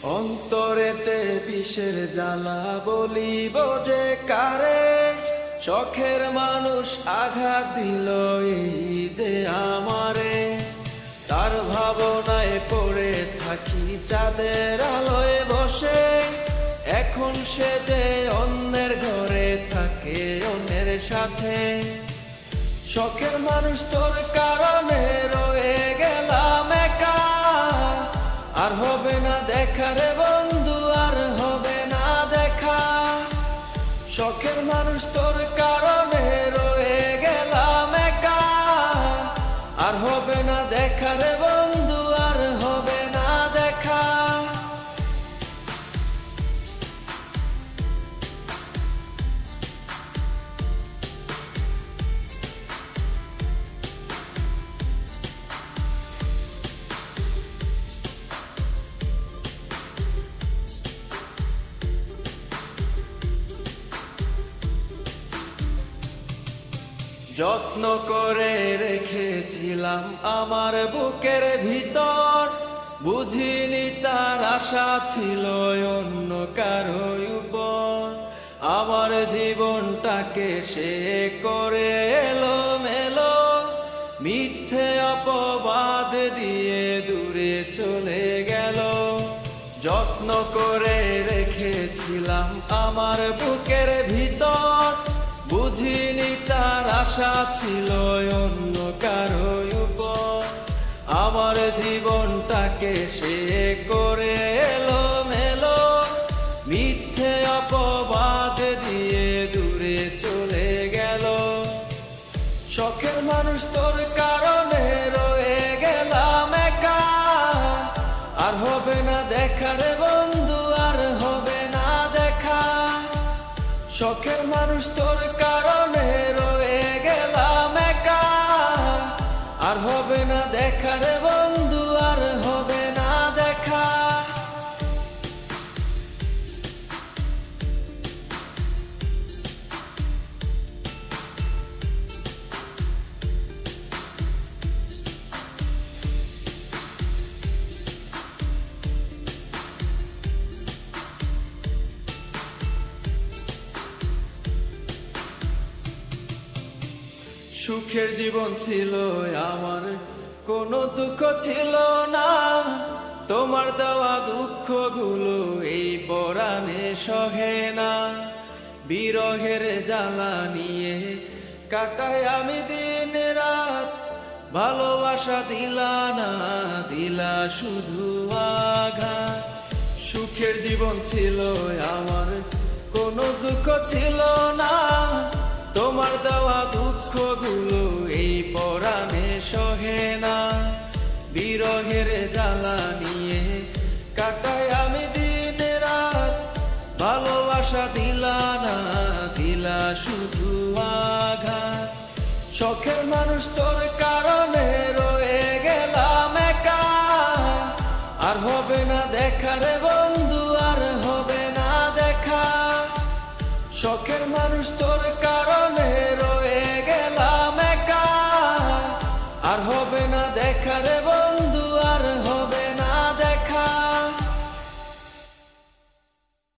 অন্তরেতে বিষের জ্বালা বলিব যে কারে, শখের মানুষ আঘাত দিল এই যে আমারে। তার ভাবনায় পড়ে থাকি চাঁদের আলোয় বসে, এখন সে যে অন্যের ঘরে থাকে অন্যের সাথে। শখের মানুষ তোর কারণে রয়ে গেলাম একা, আর হবে না দেখা রে বন্ধু, আর হবে না দেখা। শখের মানুষ তোর কারণে রয়ে গেলাম একা, আর হবে না দেখা রে বন্ধু, আর হবে না দেখা। যত্ন করে রেখেছিলাম আমার বুকের ভিতর, বুঝিনি তার আশা ছিল অন্য কারো উপর। আমার জীবনটাকে সে করে এলোমেলো, মিথ্যে অপবাদ দিয়ে দূরে চলে গেল। যত্ন করে রেখেছিলাম আমার বুকের ভিতর, বুঝিনি তার আশা ছিল অন্য কারো উপর। আমার জীবনটাকে সে করে এলোমেলো, মিথ্যে অপবাদ দিয়ে দূরে চলে গেল। শখের মানুষ তোর কারণে রয়ে গেলাম একা, আর হবে না দেখা রে বন্ধু, আর হবে না দেখা। শখের মানুষ তোর কারণে রয়ে গেলাম একা, আর হবে না দেখা রে বন্ধু, আর হবে না দেখা। সুখের জীবন ছিল আমার, কোনো দুঃখ ছিল না। তোমার দেওয়া দুঃখগুলো এই পরাণে সহে না। বিরহের জ্বালা নিয়ে কাটাই আমি দিন রাত, ভালোবাসা দিলা না, দিলা শুধু আঘাত। সুখের জীবন ছিল আমার, কোনো দুঃখ ছিল না। তোমার দেওয়া দুঃখগুলো এই পরাণে সহে না। বিরহের জ্বালা নিয়ে কাটাই আমি দিন রাত, ভালোবাসা দিলা না, দিলা শুধু আঘাত। শখের মানুষ তোর কারণে রয়ে গেলাম একা, আর হবে না দেখা রে বন্ধু, আর হবে না দেখা। শখের মানুষ তোর কারণে রয়ে গেলাম একা, আর হবে না দেখা রে বন্ধু।